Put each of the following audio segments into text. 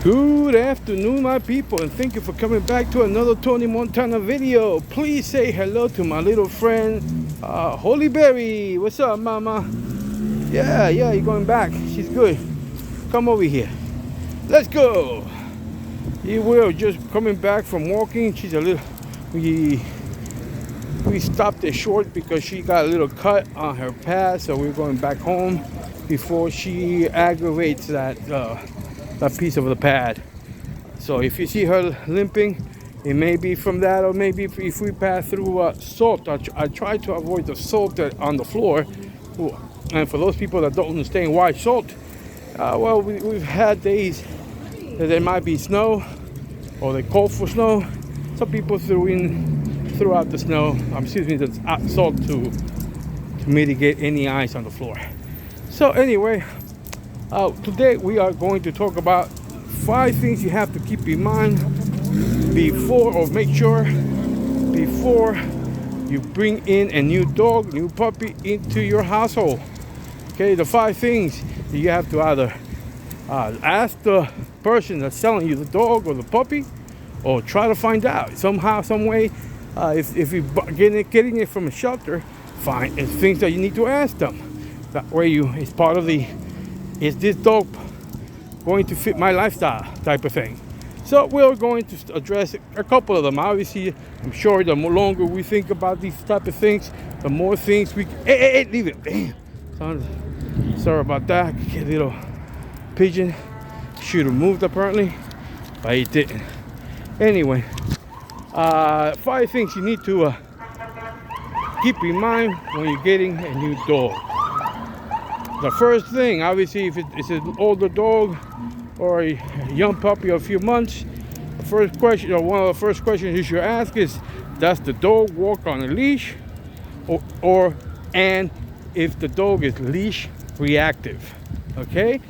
Good afternoon, my people, and thank you for coming back to another Tony Montana video. Please say hello to my little friend, Holy Berry. What's up, mama? Yeah, you're going back. She's good. Come over here. Let's go. You will just coming back from walking. She's a little. We stopped it short because she got a little cut on her pad, so we're going back home before she aggravates that piece of the pad. So if you see her limping, it may be from that, or maybe if we pass through salt. I try to avoid the salt on the floor. And for those people that don't understand why salt, well, we've had days that there might be snow, or they call for snow. Some people threw out the snow, the salt to mitigate any ice on the floor. So anyway, today we are going to talk about 5 things you have to keep in mind before you bring in a new dog, new puppy into your household. Okay, the 5 things you have to either ask the person that's selling you the dog or the puppy, or try to find out somehow, some way. If you're getting it from a shelter, find things that you need to ask them. That way, it's part of is this dog going to fit my lifestyle type of thing. So we're going to address a couple of them. Obviously, I'm sure the longer we think about these type of things, the more things we. Hey, leave it. Damn. Sorry about that. A little pigeon should have moved apparently, but he didn't. Anyway, 5 things you need to keep in mind when you're getting a new dog. The first thing, obviously, if it's an older dog or a young puppy of a few months, the first question, or one of the first questions you should ask is, does the dog walk on a leash, and if the dog is leash reactive? Okay,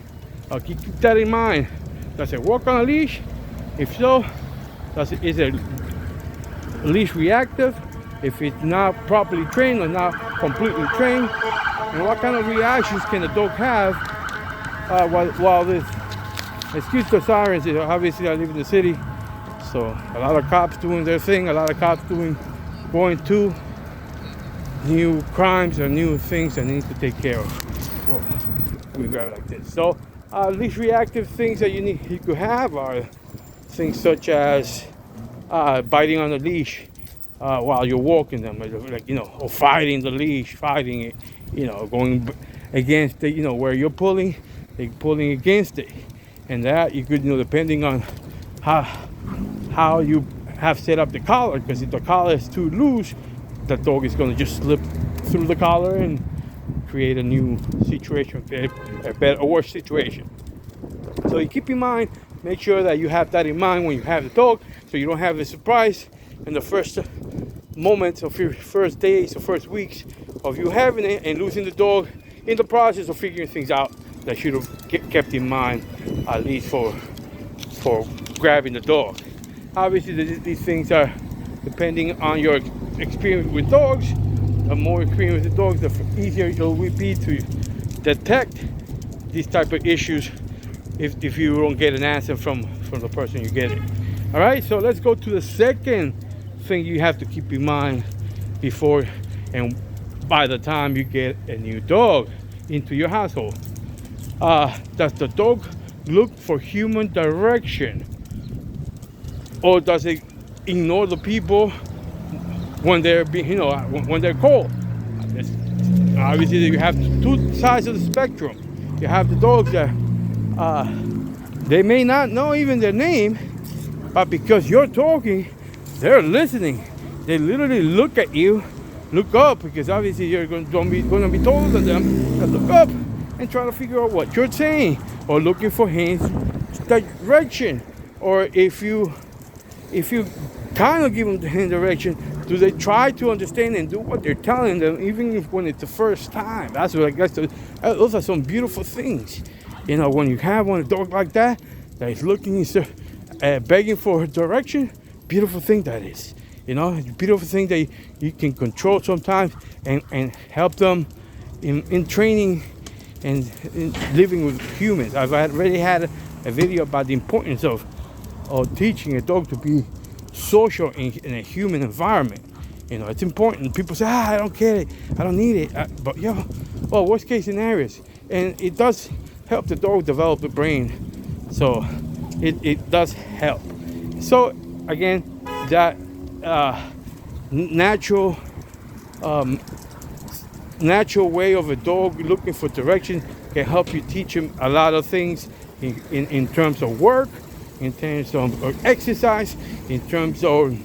keep that in mind. Does it walk on a leash? If so, is it leash reactive? If it's not properly trained or not completely trained, and what kind of reactions can the dog have while this? Excuse the sirens. Obviously, I live in the city, so a lot of cops doing their thing. A lot of cops going to new crimes or new things that need to take care of. Well, let me grab it like this. So, leash reactive things that you could have are things such as biting on the leash while you're walking them, or fighting the leash, fighting it, going against it, where you're pulling, they're pulling against it. And that you could, depending on how you have set up the collar, because if the collar is too loose, the dog is going to just slip through the collar and create a new situation, a better or worse situation. So you keep in mind, make sure that you have that in mind when you have the dog, so you don't have the surprise in the first moments of your first days or first weeks of you having it and losing the dog in the process of figuring things out that should have kept in mind, at least for grabbing the dog. Obviously, these things are depending on your experience with dogs. The more experience with dogs, the easier it will be to detect these type of issues if you don't get an answer from the person you get it. All right, so let's go to the second thing you have to keep in mind before and by the time you get a new dog into your household. Does the dog look for human direction, or does it ignore the people when they're when they're called? Obviously, you have 2 sides of the spectrum. You have the dogs that they may not know even their name, but because you're talking, they're listening. They literally look at you, look up, because obviously you're going to be told to them to look up and try to figure out what you're saying, or looking for hints, direction. Or if you kind of give them the hint direction, do they try to understand and do what they're telling them, even if when it's the first time? That's what I guess. Those are some beautiful things. When you have a dog like that is looking, begging for direction, beautiful thing that is. Beautiful thing that you can control sometimes and help them in training and living with humans. I've already had a video about the importance of teaching a dog to be social in a human environment. You know, it's important. People say, I don't get it, I don't need it. But well, worst case scenarios, and it does help the dog develop the brain. So it does help. So again, that natural way of a dog looking for direction can help you teach him a lot of things in terms of work, in terms of exercise, in terms of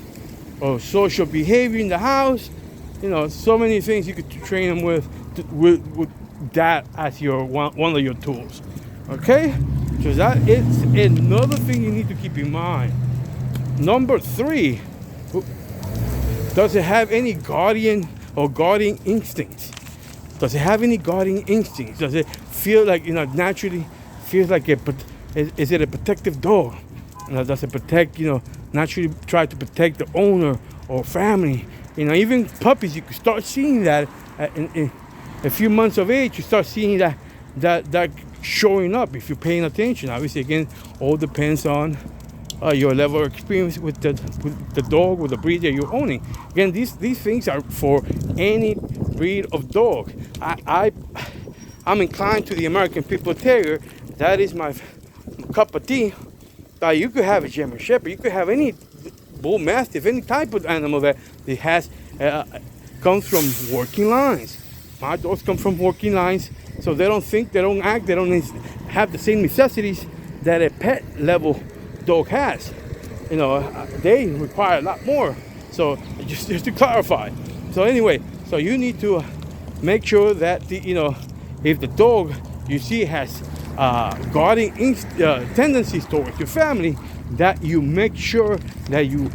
social behavior in the house. You know, so many things you could train him with that as your one of your tools. Okay, so that is another thing you need to keep in mind. Number 3, does it have any guardian or guarding instincts? Does it have any guarding instincts? Does it feel like, you know, naturally feels like is it a protective dog? You know, does it protect, you know, naturally try to protect the owner or family? You know, even puppies, you can start seeing that in a few months of age. You start seeing that showing up if you're paying attention. Obviously, again, all depends on your level of experience with the dog, with the breed that you're owning. Again, these things are for any breed of dog. I'm inclined to the American Pit-Bull Terrier. That is my cup of tea. You could have a German Shepherd, you could have any Bull Mastiff, any type of animal that it has comes from working lines. My dogs come from working lines, so they don't think, they don't act, they don't have the same necessities that a pet level dog has. You know, they require a lot more. So just to clarify. So anyway, so you need to make sure that if the dog you see has guarding tendencies towards your family, that you make sure that you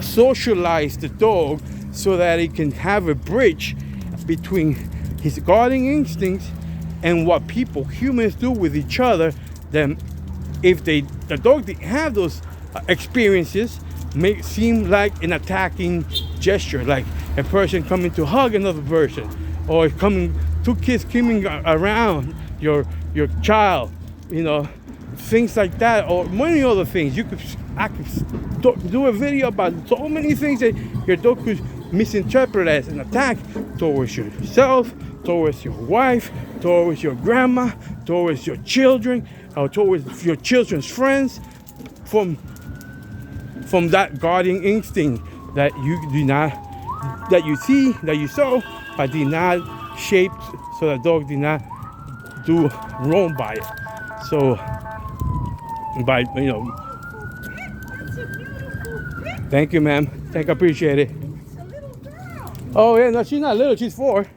socialize the dog so that it can have a bridge between his guarding instincts and what humans do with each other. Then if the dog didn't have those experiences, may seem like an attacking gesture, like a person coming to hug another person, or two kids coming around your child, you know, things like that, or many other things. I could do a video about so many things that your dog could misinterpret as an attack towards yourself, towards your wife, towards your grandma, towards your children, or towards your children's friends, from that guarding instinct that you saw, but did not shape, so the dog did not do wrong by it. So thank you, ma'am. I appreciate it. Oh yeah, no, she's not little, she's 4.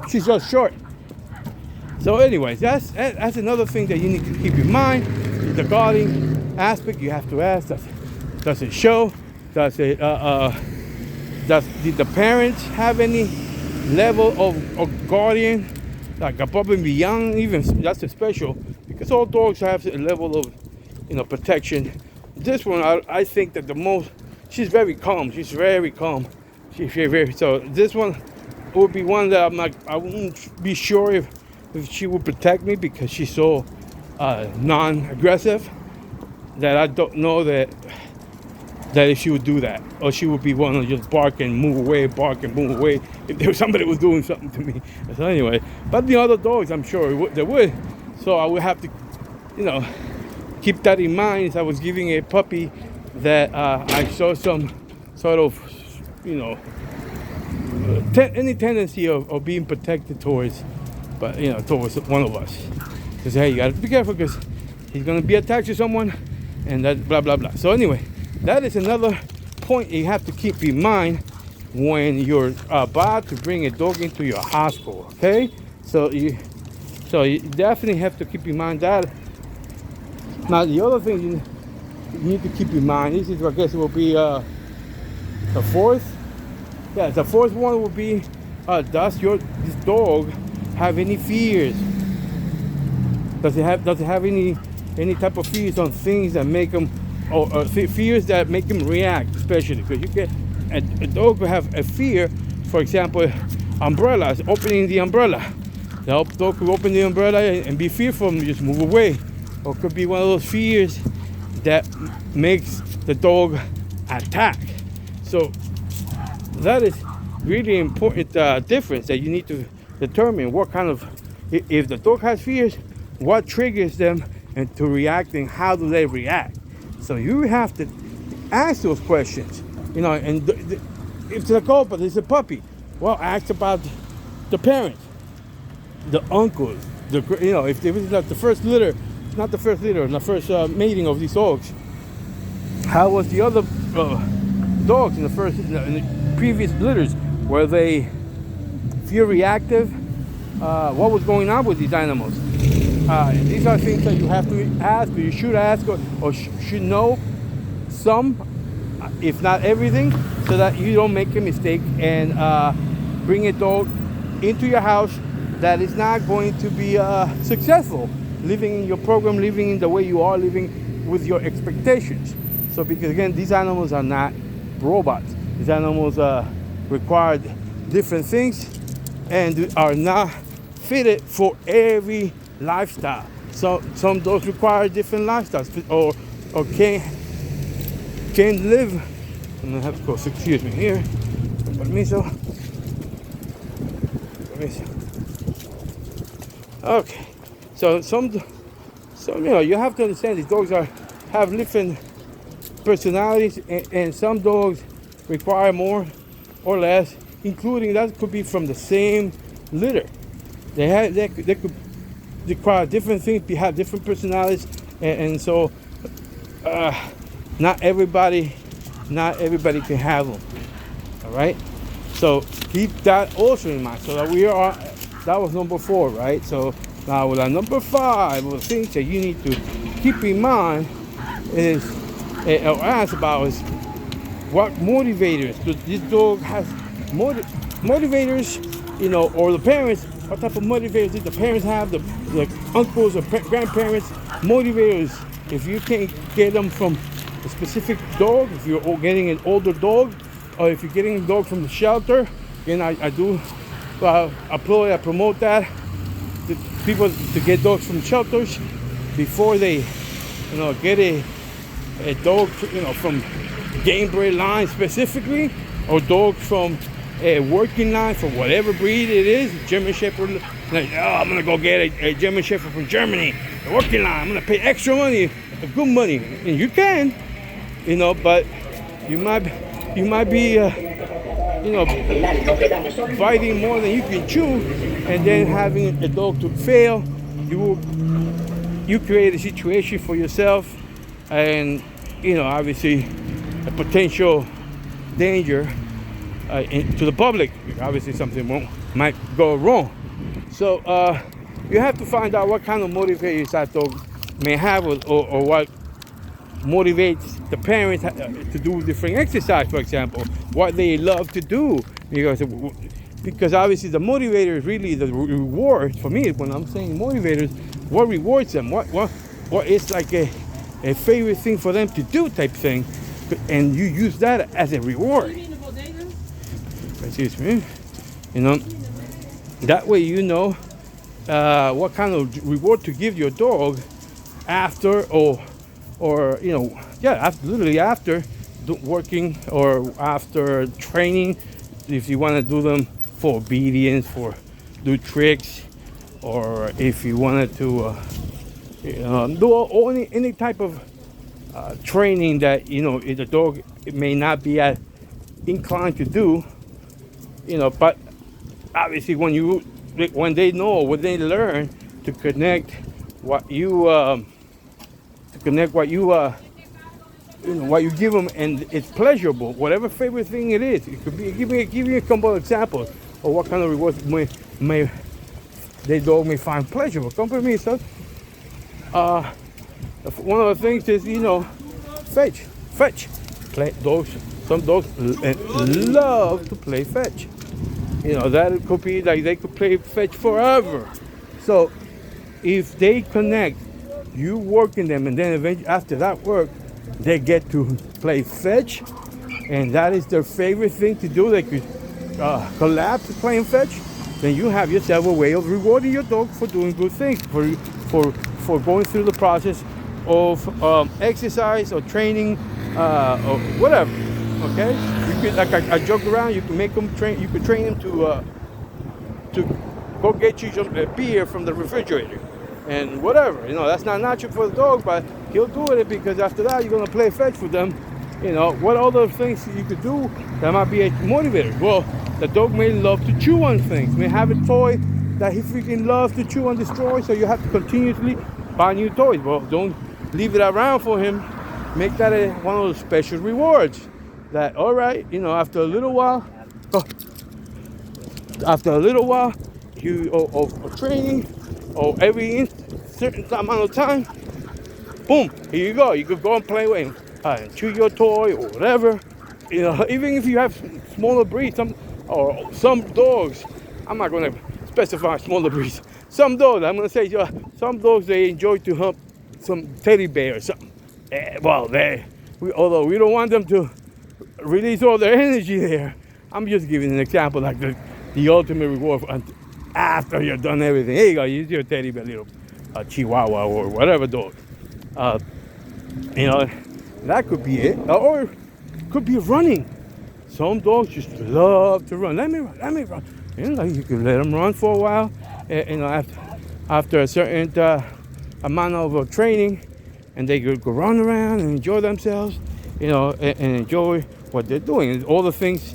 She's just short. So anyways, that's another thing that you need to keep in mind. The guarding aspect, you have to ask, does it show? Did the parents have any level of guardian, like above and beyond? Even that's a special, because all dogs have a level of protection. This one, I think that she's very calm. She's very calm. So this one would be one that I wouldn't be sure if she would protect me, because she's so non-aggressive that I don't know that if she would do that, or she would be one to just bark and move away if there was somebody who was doing something to me. So anyway, but the other dogs, I'm sure they would. So I would have to, keep that in mind as I was giving a puppy that I saw some sort of, any tendency of being protected towards, but towards one of us. Because hey, you gotta be careful, because he's gonna be attached to someone, and that blah blah blah. So anyway, that is another point you have to keep in mind when you're about to bring a dog into your household. Okay, so you definitely have to keep in mind that. Now the other thing you need to keep in mind, this is, I guess it will be the fourth. Yeah, the fourth one will be, does this dog have any fears? Does it have any type of fears on things that make them, or fears that make them react, especially because you get a dog will have a fear, for example, umbrellas, opening the umbrella. The dog will open the umbrella and be fearful and just move away. or it could be one of those fears that makes the dog attack. So that is really important difference that you need to determine what kind of, if the dog has fears, what triggers them and to react, and how do they react. So you have to ask those questions, you know. And if it's like, oh, but it's a puppy, well, ask about the parents, the uncles, you know, if it's not the first litter, not the first litter, the first mating of these dogs, how was the other dogs in the previous litters? Were they fear reactive? What was going on with these animals? These are things that you have to ask, or you should ask, or should know some, if not everything, so that you don't make a mistake and bring a dog into your house that is not going to be successful living in your program, living in the way you are living with your expectations. So because again, these animals are not robots. These animals require different things and are not fitted for every lifestyle. So some dogs require different lifestyles, or can live. I'm gonna have to go, excuse me here. Permiso. Okay, so some you know, you have to understand these dogs have different personalities, and some dogs require more or less, including that could be from the same litter. They could require different things, have different personalities, and so not everybody can have them. All right, so keep that also in mind. So that that was number 4, right? So now with our number 5, the things that you need to keep in mind is, or ask about, is what motivators. This dog has motivators, you know, or the parents. What type of motivators did the parents have? The uncles or grandparents motivators. If you can't get them from a specific dog, if you're getting an older dog, or if you're getting a dog from the shelter, again, I do I promote that to people to get dogs from shelters before they, you know, get a dog, you know, from game bred line specifically, or dogs from a working line for whatever breed it is. German Shepherd, like, oh, I'm gonna go get a German Shepherd from Germany, a working line. I'm gonna pay extra money, good money, and you can, you know, but you might be, you know, biting more than you can chew, and then having a dog to fail. You create a situation for yourself, and, you know, obviously a potential danger to the public. Obviously something might go wrong. So you have to find out what kind of motivators that dog may have, or what motivates the parents to do different exercise, for example, what they love to do, because obviously the motivator is really the reward. For me, when I'm saying motivators, what rewards them, what is like a favorite thing for them to do type thing, and you use that as a reward. Excuse me. You know, that way you know what kind of reward to give your dog after, or you know, yeah, literally after working, or after training, if you want to do them for obedience, for do tricks, or if you wanted to do any type of training that, you know, the dog may not be as inclined to do, you know. But obviously when they know, when they learn to connect what you you know, what you give them, and it's pleasurable, whatever favorite thing it is. It could be, give me a couple of examples of what kind of rewards their dog may find pleasurable. Come with me, son. One of the things is, you know, fetch. Play dogs. Some dogs love to play fetch. You know, that could be like they could play fetch forever. So if they connect, you working them, and then eventually after that work, they get to play fetch, and that is their favorite thing to do. They could collapse playing fetch. Then you have yourself a way of rewarding your dog for doing good things, for before going through the process of exercise or training or whatever. Okay, you could, like I joke around, you can make them train. You could train him to go get you some beer from the refrigerator and whatever. You know, that's not natural for the dog, but he'll do it because after that you're gonna play fetch with them. You know, what other things you could do that might be a motivator? Well, the dog may love to chew on things, may have a toy that he freaking loves to chew and destroy, so you have to continuously buy new toys. Well, don't leave it around for him. Make that one of those special rewards. That, all right, you know, after a little while, you of training, or every certain amount of time, boom, here you go. You could go and play with him and chew your toy or whatever. You know, even if you have smaller breeds, some dogs, I'm not going to specify smaller breeds. Some dogs, I'm going to say, some dogs, they enjoy to hump some teddy bear or something. Although we don't want them to release all their energy there. I'm just giving an example, like the ultimate reward after you've done everything. Here you go, use your teddy bear, little Chihuahua or whatever dog. You know, that could be it. Or it could be running. Some dogs just love to run. Let me run. You know, you can let them run for a while. You know, after a certain amount of training, and they could go run around and enjoy themselves. You know, and enjoy what they're doing. And all the things.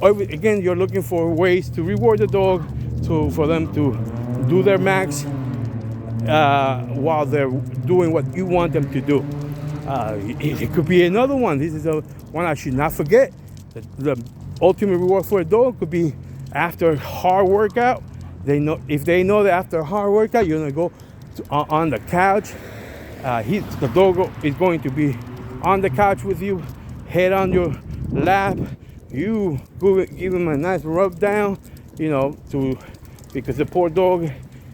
Again, you're looking for ways to reward the dog, for them to do their max while they're doing what you want them to do. It could be another one. This is one I should not forget. The ultimate reward for a dog could be after a hard workout. If they know that after a hard workout, you're gonna go on the couch. The dog is going to be on the couch with you, head on your lap. You give him a nice rub down, you know, because the poor dog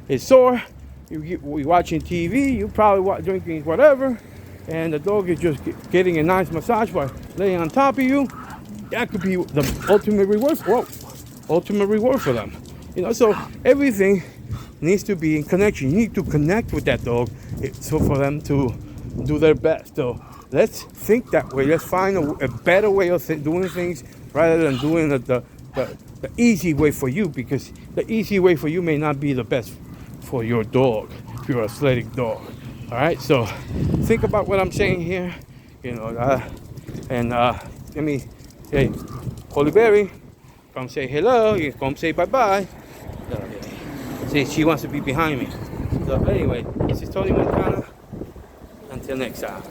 is sore. You're watching TV, you probably drinking whatever, and the dog is just getting a nice massage by laying on top of you. That could be the ultimate reward for them. You know, so everything needs to be in connection. You need to connect with that dog so for them to do their best. So let's think that way. Let's find a better way of doing things rather than doing the easy way for you, because the easy way for you may not be the best for your dog, your athletic dog. All right, so think about what I'm saying here. You know, and let me say, Holy Berry, come say hello. You come say bye-bye. See, she wants to be behind me. So anyway, this is Tony Montana. Until next time.